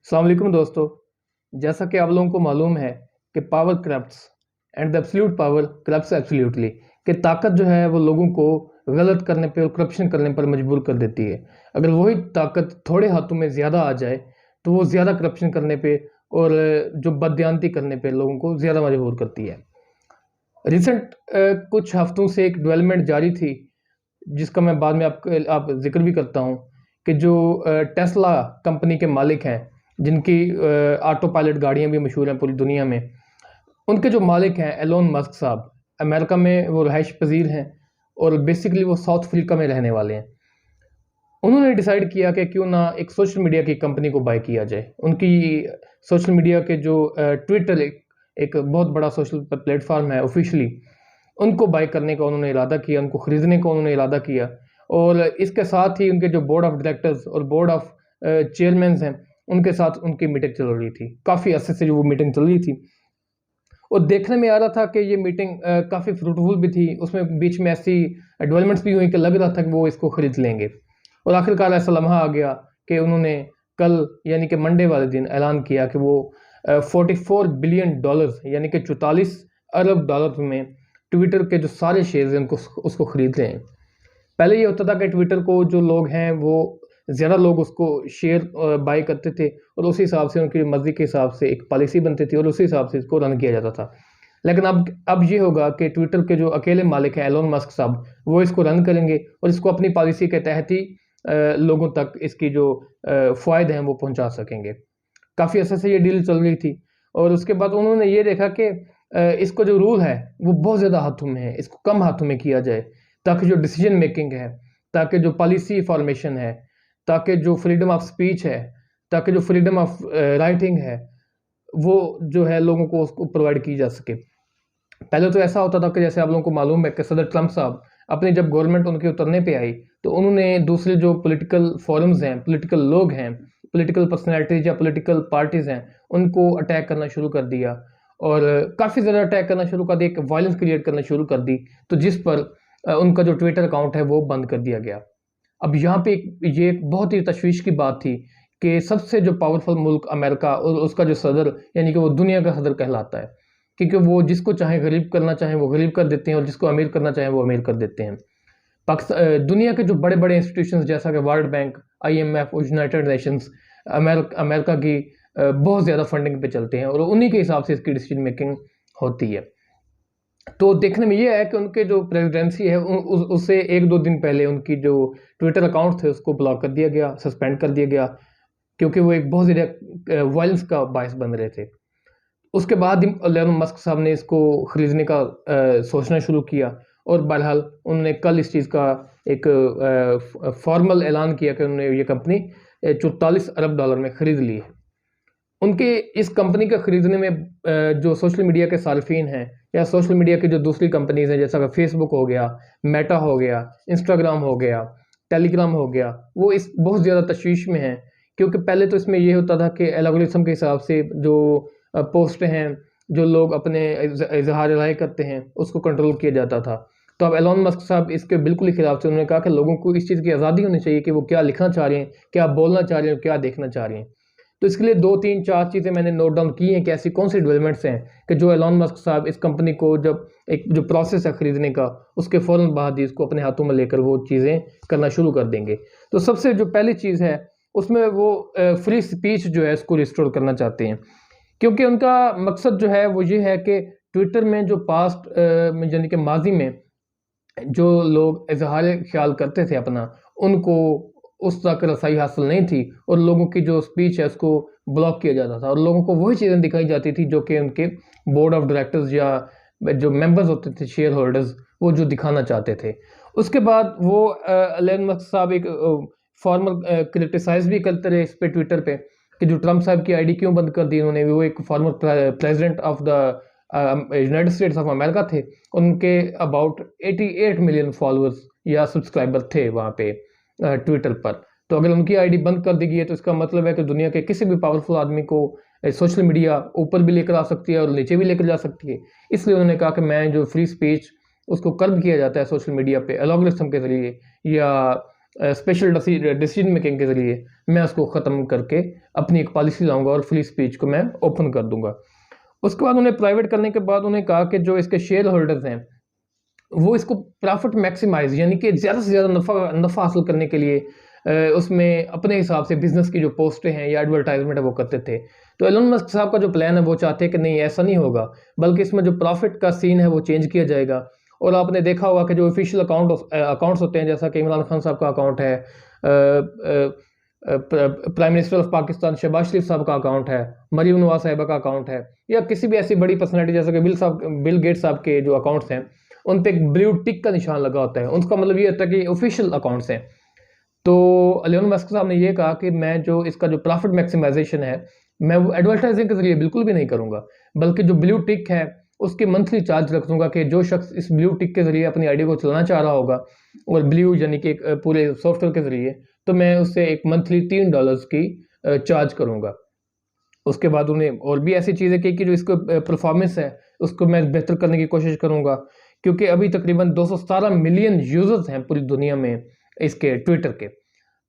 अस्सलाम वालेकुम दोस्तों। जैसा कि आप लोगों को मालूम है कि power corrupts and the absolute power corrupts absolutely, कि ताकत जो है वो लोगों को गलत करने पे और करप्शन करने पर मजबूर कर देती है। अगर वही ताकत थोड़े हाथों में ज़्यादा आ जाए तो वो ज़्यादा करप्शन करने पे और जो बददियानती करने पे लोगों को ज़्यादा मजबूर करती है। रिसेंट कुछ हफ्तों से एक डेवलपमेंट जारी थी जिसका मैं बाद में आप ज़िक्र भी करता हूँ, कि जो टेस्ला कंपनी के मालिक हैं, जिनकी ऑटो पायलट गाड़ियाँ भी मशहूर हैं पूरी दुनिया में, उनके जो मालिक हैं एलोन मस्क साहब, अमेरिका में वो रहायश पज़ीर हैं और बेसिकली वो साउथ अफ्रीका में रहने वाले हैं। उन्होंने डिसाइड किया कि क्यों ना एक सोशल मीडिया की कंपनी को बाय किया जाए। उनकी सोशल मीडिया के जो ट्विटर एक बहुत बड़ा सोशल प्लेटफॉर्म है ऑफिशियली, उनको बाय करने का उन्होंने इरादा किया, उनको खरीदने का उन्होंने इरादा किया। और इसके साथ ही उनके जो बोर्ड ऑफ डायरेक्टर्स और बोर्ड ऑफ चेयरमैन हैं, उनके साथ उनकी मीटिंग चल रही थी। काफ़ी अरसे से जो वो मीटिंग चल रही थी, और देखने में आ रहा था कि ये मीटिंग काफ़ी फ्रूटफुल भी थी। उसमें बीच में ऐसी डेवलपमेंट्स भी हुई कि लग रहा था कि वो इसको खरीद लेंगे। और आखिरकार ऐसा लम्हा आ गया कि उन्होंने कल यानी कि मंडे वाले दिन ऐलान किया कि वो 44 बिलियन डॉलर्स यानी कि 44 अरब डॉलर में ट्विटर के जो सारे शेयर्स हैं उनको उसको खरीद लें। पहले ये होता था कि ट्विटर को जो लोग हैं वो ज़्यादा लोग उसको शेयर बाय करते थे और उसी हिसाब से उनकी मर्ज़ी के हिसाब से एक पॉलिसी बनती थी और उसी हिसाब से इसको रन किया जाता था। लेकिन अब ये होगा कि ट्विटर के जो अकेले मालिक हैं एलोन मस्क साहब, वो इसको रन करेंगे और इसको अपनी पॉलिसी के तहत ही लोगों तक इसकी जो फ़ायदे हैं वो पहुँचा सकेंगे। काफ़ी अर्से से ये डील चल रही थी और उसके बाद उन्होंने ये देखा कि इसको जो रूल है वो बहुत ज़्यादा हाथों में है, इसको कम हाथों में किया जाए, ताकि जो डिसीजन मेकिंग है, ताकि जो पॉलिसी फॉर्मेशन है, ताकि जो फ्रीडम ऑफ स्पीच है, ताकि जो फ्रीडम ऑफ राइटिंग है, वो जो है लोगों को उसको प्रोवाइड की जा सके। पहले तो ऐसा होता था कि जैसे आप लोगों को मालूम है कि सदर ट्रंप साहब अपनी जब गवर्नमेंट उनके उतरने पे आई, तो उन्होंने दूसरे जो पॉलिटिकल फोरम्स हैं, पॉलिटिकल लोग हैं, पॉलिटिकल पर्सनैलिटीज़ या पॉलिटिकल पार्टीज़ हैं, उनको अटैक करना शुरू कर दिया और काफ़ी ज़्यादा अटैक करना शुरू कर दिया, एक वायलेंस क्रिएट करना शुरू कर दी, तो जिस पर उनका जो ट्विटर अकाउंट है वो बंद कर दिया गया। अब यहाँ पे ये एक बहुत ही तशवीश की बात थी कि सबसे जो पावरफुल मुल्क अमेरिका और उसका जो सदर यानी कि वो दुनिया का सदर कहलाता है, क्योंकि वो जिसको चाहे गरीब करना चाहें वो गरीब कर देते हैं और जिसको अमीर करना चाहें वो अमीर कर देते हैं। दुनिया के जो बड़े-बड़े इंस्टीट्यूशंस जैसा कि वर्ल्ड बैंक, आईएमएफ और यूनाइटेड नेशंस अमेरिका की बहुत ज़्यादा फंडिंग पे चलते हैं और उन्हीं के हिसाब से इसकी डिसीजन मेकिंग होती है। तो देखने में ये है कि उनके जो प्रेसिडेंसी है उससे 1-2 दिन पहले उनकी जो ट्विटर अकाउंट थे उसको ब्लॉक कर दिया गया, सस्पेंड कर दिया गया, क्योंकि वो एक बहुत ज़्यादा वायलेंस का बायस बन रहे थे। उसके बाद ही एलोन मस्क साहब ने इसको खरीदने का सोचना शुरू किया और बहरहाल उन्होंने कल इस चीज़ का एक फॉर्मल ऐलान किया कि उन्होंने ये कंपनी 44 अरब डॉलर में खरीद ली है। उनके इस कंपनी का खरीदने में जो सोशल मीडिया के सार्फिन हैं या सोशल मीडिया की जो दूसरी कंपनीज़ हैं जैसा कि फेसबुक हो गया, मेटा हो गया, इंस्टाग्राम हो गया, टेलीग्राम हो गया, वो इस बहुत ज़्यादा तशवीश में हैं। क्योंकि पहले तो इसमें ये होता था कि एल्गोरिथम के हिसाब से जो पोस्ट हैं, जो लोग अपने इज़हार राय करते हैं, उसको कंट्रोल किया जाता था। तो अब एलोन मस्क साहब इसके बिल्कुल ही खिलाफ थे। उन्होंने कहा कि लोगों को इस चीज़ की आज़ादी होनी चाहिए कि वो क्या लिखना चाह रहे हैं, क्या बोलना चाह रहे हैं, क्या देखना चाह रहे हैं। तो इसके लिए 2, 3, 4 चीज़ें मैंने नोट डाउन की हैं कि ऐसी कौन-सी डेवलपमेंट्स हैं कि जो एलोन मस्क साहब इस कंपनी को जब एक जो प्रोसेस है खरीदने का, उसके फ़ौरन बाद ही इसको अपने हाथों में लेकर वो चीज़ें करना शुरू कर देंगे। तो सबसे जो पहली चीज़ है, उसमें वो फ्री स्पीच जो है इसको रिस्टोर करना चाहते हैं। क्योंकि उनका मकसद जो है वो ये है कि ट्विटर में जो पास्ट में यानी कि माज़ी में जो लोग इज़हार ख़्याल करते थे अपना, उनको उस तक रसाई हासिल नहीं थी और लोगों की जो स्पीच है उसको ब्लॉक किया जाता था और लोगों को वही चीज़ें दिखाई जाती थी जो कि उनके बोर्ड ऑफ डायरेक्टर्स या जो मेंबर्स होते थे, शेयर होल्डर्स, वो जो दिखाना चाहते थे। उसके बाद वो एलन मस्क साहब एक फॉर्मल क्रिटिसाइज़ भी करते रहे इस पे ट्विटर पे कि जो ट्रंप साहब की आईडी क्यों बंद कर दी उन्होंने, वो एक former president of the United states of America थे। उनके अबाउट 88 मिलियन फॉलोअर्स या सब्सक्राइबर थे वहाँ पे ट्विटर पर। तो अगर उनकी आईडी बंद कर दी गई है तो इसका मतलब है कि दुनिया के किसी भी पावरफुल आदमी को सोशल मीडिया ऊपर भी लेकर आ सकती है और नीचे भी लेकर जा सकती है। इसलिए उन्होंने कहा कि मैं जो फ्री स्पीच उसको कर्ब किया जाता है सोशल मीडिया पे एल्गोरिथम के ज़रिए या स्पेशल डिसीजन मेकिंग के ज़रिए मैं उसको ख़त्म करके अपनी एक पॉलिसी लाऊंगा और फ्री स्पीच को मैं ओपन कर दूंगा। उसके बाद उन्हें प्राइवेट करने के बाद उन्हें कहा कि जो इसके शेयर होल्डर्स हैं वो इसको प्रॉफिट मैक्सिमाइज यानी कि ज़्यादा से ज़्यादा नफ़ा हासिल करने के लिए उसमें अपने हिसाब से बिजनेस की जो पोस्टें हैं या एडवर्टाइजमेंट है वो करते थे। तो एलन मस्क साहब का जो प्लान है वो चाहते हैं कि नहीं ऐसा नहीं होगा, बल्कि इसमें जो प्रॉफिट का सीन है वो चेंज किया जाएगा। और आपने देखा होगा कि जो ऑफिशियल अकाउंट्स होते हैं, जैसा कि इमरान खान साहब का अकाउंट है, prime minister of Pakistan Shahbaz Sharif साहब का अकाउंट है, मरीम नवाज साहिबा का अकाउंट है, या किसी भी ऐसी बड़ी पर्सनैलिटी जैसे कि बिल गेट्स साहब के जो अकाउंट्स हैं उन पे एक ब्लू टिक का निशान लगा होता है। उनका मतलब ये होता है कि ऑफिशियल अकाउंट्स हैं। तो एलन मस्क साहब ने ये कहा कि मैं जो इसका जो प्रॉफिट मैक्सिमाइजेशन है मैं वो एडवर्टाइजिंग के जरिए बिल्कुल भी नहीं करूंगा, बल्कि जो ब्लू टिक है उसके मंथली चार्ज रख दूंगा कि जो शख्स इस ब्लू टिक के जरिए अपनी आइडिया को चलाना चाह रहा होगा, और ब्लू यानी कि एक पूरे सॉफ्टवेयर के जरिए, तो मैं उससे एक मंथली $3 की चार्ज करूंगा। उसके बाद उन्हें और भी ऐसी चीज़ें की कि जो इसको परफॉर्मेंस है उसको मैं बेहतर करने की कोशिश करूंगा, क्योंकि अभी तकरीबन 217 मिलियन यूजर्स हैं पूरी दुनिया में इसके ट्विटर के।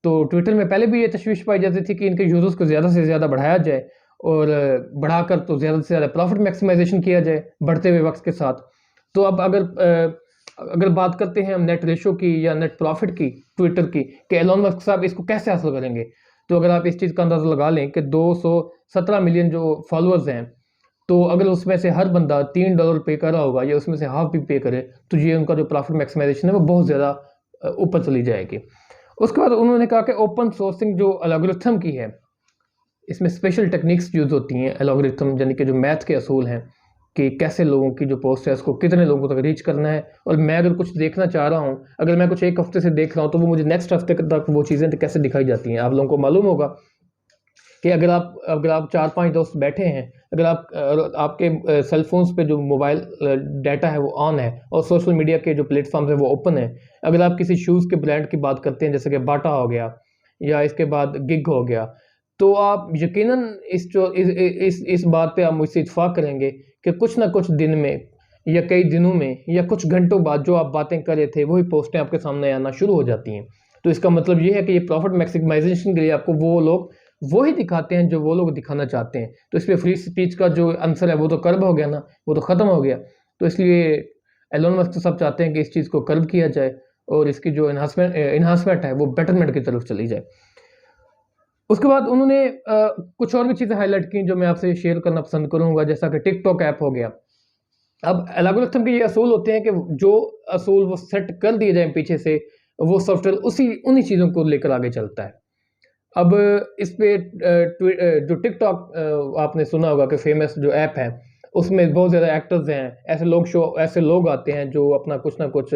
तो ट्विटर में पहले भी ये तशवीश पाई जाती थी कि इनके यूजर्स को ज़्यादा से ज़्यादा बढ़ाया जाए, और बढ़ाकर तो ज़्यादा से ज़्यादा प्रॉफिट मैक्सिमाइजेशन किया जाए बढ़ते हुए वक्त के साथ। तो अब अगर बात करते हैं हम नेट रेशो की या नेट प्रॉफिट की ट्विटर की, कि एलन मस्क साहब इसको कैसे हासिल करेंगे, तो अगर आप इस चीज़ का अंदाज़ा लगा लें कि 217 मिलियन जो फॉलोअर्स हैं, तो अगर उसमें से हर बंदा $3 पे कर रहा होगा या उसमें से हाफ भी पे करे, तो ये उनका जो प्रॉफिट मैक्सिमाइजेशन है वो बहुत ज़्यादा ऊपर चली जाएगी। उसके बाद उन्होंने कहा कि ओपन सोर्सिंग जो एल्गोरिथम की है, इसमें स्पेशल टेक्निक्स यूज़ होती हैं। एल्गोरिथम यानी कि जो मैथ के असूल हैं कि कैसे लोगों की जो पोस्ट है उसको कितने लोगों तक रीच करना है, और मैं अगर कुछ देखना चाह रहा हूँ, अगर मैं कुछ एक हफ्ते से देख रहा हूँ, तो वो मुझे नेक्स्ट हफ्ते तक वो चीज़ें कैसे दिखाई जाती हैं। आप लोगों को मालूम होगा कि अगर आप 4-5 दोस्त बैठे हैं, अगर आपके सेल फोन्स पे जो मोबाइल डाटा है वो ऑन है और सोशल मीडिया के जो प्लेटफॉर्म्स है वो ओपन है, अगर आप किसी शूज़ के ब्रांड की बात करते हैं जैसे कि बाटा हो गया या इसके बाद गिग हो गया, तो आप यकीनन इस बात पे आप मुझसे इत्फाक करेंगे कि कुछ ना कुछ दिन में या कई दिनों में या कुछ घंटों बाद जो आप बातें कर रहे थे वही पोस्टें आपके सामने आना शुरू हो जाती हैं। तो इसका मतलब ये है कि ये प्रॉफिट मैक्सिमाइजेशन के लिए आपको वो लोग वो ही दिखाते हैं जो वो लोग दिखाना चाहते हैं। तो इसमें फ्री स्पीच का जो आंसर है वो तो कर्ब हो गया ना, वो तो ख़त्म हो गया। तो इसलिए एलन मस्क साहब चाहते हैं कि इस चीज़ को कर्ब किया जाए और इसकी जो इन्हांसमेंट है वो बेटरमेंट की तरफ चली जाए। उसके बाद उन्होंने कुछ और भी चीज़ें हाईलाइट की जो मैं आपसे शेयर करना पसंद करूँगा, जैसा कि टिकटॉक ऐप हो गया। अब एल्गोरिथम के ये असूल होते हैं कि जो असूल वो सेट कर दिए जाएँ पीछे से, वो सॉफ्टवेयर उन्हीं चीज़ों को लेकर आगे चलता है। अब इस पे जो टिकटॉक आपने सुना होगा कि फेमस जो ऐप है, उसमें बहुत ज़्यादा एक्टर्स हैं, ऐसे लोग आते हैं जो अपना कुछ ना कुछ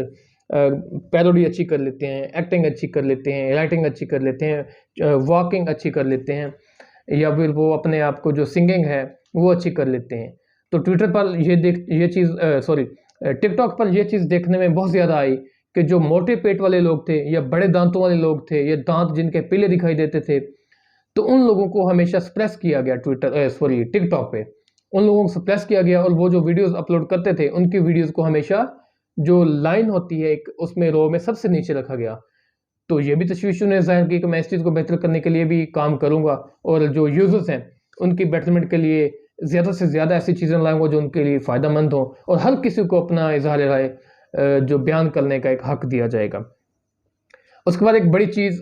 पैरोडी अच्छी कर लेते हैं, एक्टिंग अच्छी कर लेते हैं, राइटिंग अच्छी कर लेते हैं, वॉकिंग अच्छी कर लेते हैं, या फिर वो अपने आप को जो सिंगिंग है वो अच्छी कर लेते हैं। तो ट्विटर पर टिकटॉक पर ये चीज़ देखने में बहुत ज़्यादा आई कि जो मोटे पेट वाले लोग थे या बड़े दांतों वाले लोग थे या दांत जिनके पीले दिखाई देते थे, तो उन लोगों को हमेशा सप्रेस किया गया टिकटॉक पे। उन लोगों को सप्रेस किया गया, और वो जो वीडियोस अपलोड करते थे उनकी वीडियोस को हमेशा जो लाइन होती है एक उसमें रो में सबसे नीचे रखा गया। तो ये भी तशवीश ने ज़ाहिर की कि मैं इस चीज़ को बेहतर करने के लिए भी काम करूँगा, और जो यूज़र्स हैं उनकी बेटरमेंट के लिए ज़्यादा से ज़्यादा ऐसी चीज़ें लाऊँगा जो उनके लिए फ़ायदेमंद हों, और हर किसी को अपना इज़हार राय जो बयान करने का एक हक दिया जाएगा। उसके बाद एक बड़ी चीज़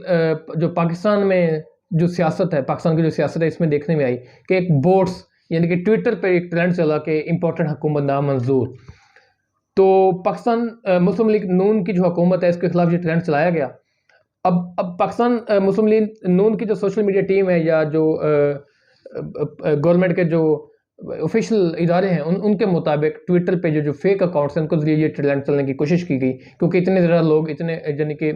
जो पाकिस्तान में जो सियासत है, पाकिस्तान की जो सियासत है, इसमें देखने में आई कि एक बोट्स यानी कि ट्विटर पे एक ट्रेंड चला कि इम्पोर्टेंट हुकूमत नामंजूर। तो पाकिस्तान मुस्लिम लीग नून की जो हुकूमत है इसके खिलाफ ये ट्रेंड चलाया गया। अब पाकिस्तान मुस्लिम लीग नून की जो सोशल मीडिया टीम है या जो गवर्नमेंट के जो ऑफिशियल इदारे हैं उनके मुताबिक ट्विटर पे जो फेक अकाउंट्स हैं उनको जरिए ये ट्रेंड चलने की कोशिश की गई, क्योंकि इतने ज़्यादा लोग इतने यानी कि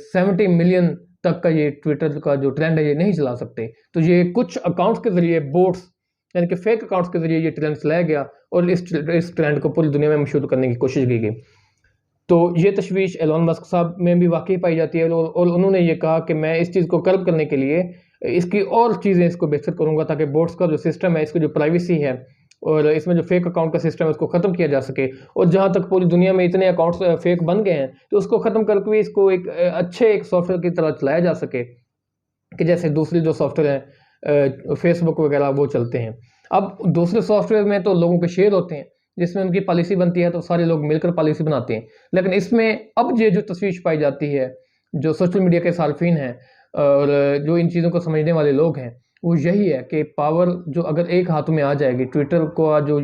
70 मिलियन तक का ये ट्विटर का जो ट्रेंड है ये नहीं चला सकते। तो ये कुछ अकाउंट्स के ज़रिए बोट्स यानी कि फेक अकाउंट्स के ज़रिए ये ट्रेंड चलाया गया और इस ट्रेंड को पूरी दुनिया में मशहूर करने की कोशिश की गई। तो ये तशवीश एलन मस्क साहब में भी वाकई पाई जाती है, और उन्होंने ये कहा कि मैं इस चीज़ को कर्ब करने के लिए इसकी और चीज़ें इसको बेहतर करूँगा, ताकि बोट्स का जो सिस्टम है इसकी जो प्राइवेसी है और इसमें जो फेक अकाउंट का सिस्टम है उसको ख़त्म किया जा सके। और जहाँ तक पूरी दुनिया में इतने अकाउंट्स फेक बन गए हैं, तो उसको ख़त्म करके भी इसको एक अच्छे एक सॉफ्टवेयर की तरह चलाया जा सके, कि जैसे दूसरी जो सॉफ्टवेयर हैं फेसबुक वगैरह वो चलते हैं। अब दूसरे सॉफ्टवेयर में तो लोगों के शेयर होते हैं, जिसमें उनकी पॉलिसी बनती है तो सारे लोग मिलकर पॉलिसी बनाते हैं। लेकिन इसमें अब ये जो तशवीश पाई जाती है, जो सोशल मीडिया के सार्फिन हैं और जो इन चीज़ों को समझने वाले लोग हैं, वो यही है कि पावर जो अगर एक हाथ में आ जाएगी, ट्विटर को जो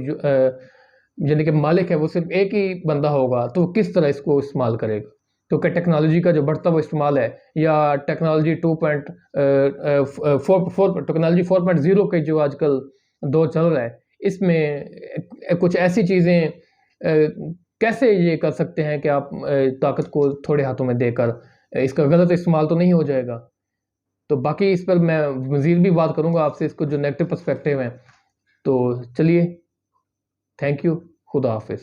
यानी कि मालिक है वो सिर्फ एक ही बंदा होगा, तो किस तरह इसको इस्तेमाल करेगा। तो क्या टेक्नोलॉजी का जो बढ़ता हुआ इस्तेमाल है, या टेक्नोलॉजी 4 टेक्नोलॉजी 4.0 के जो आजकल दौर चल रहा है, इसमें कुछ ऐसी चीज़ें कैसे ये कर सकते हैं कि आप ताकत को थोड़े हाथों में देकर इसका गलत इस्तेमाल तो नहीं हो जाएगा। तो बाकी इस पर मैं मज़ीद भी बात करूँगा आपसे, इसको जो नेगेटिव पर्सपेक्टिव है। तो चलिए, थैंक यू, खुदा हाफिज़।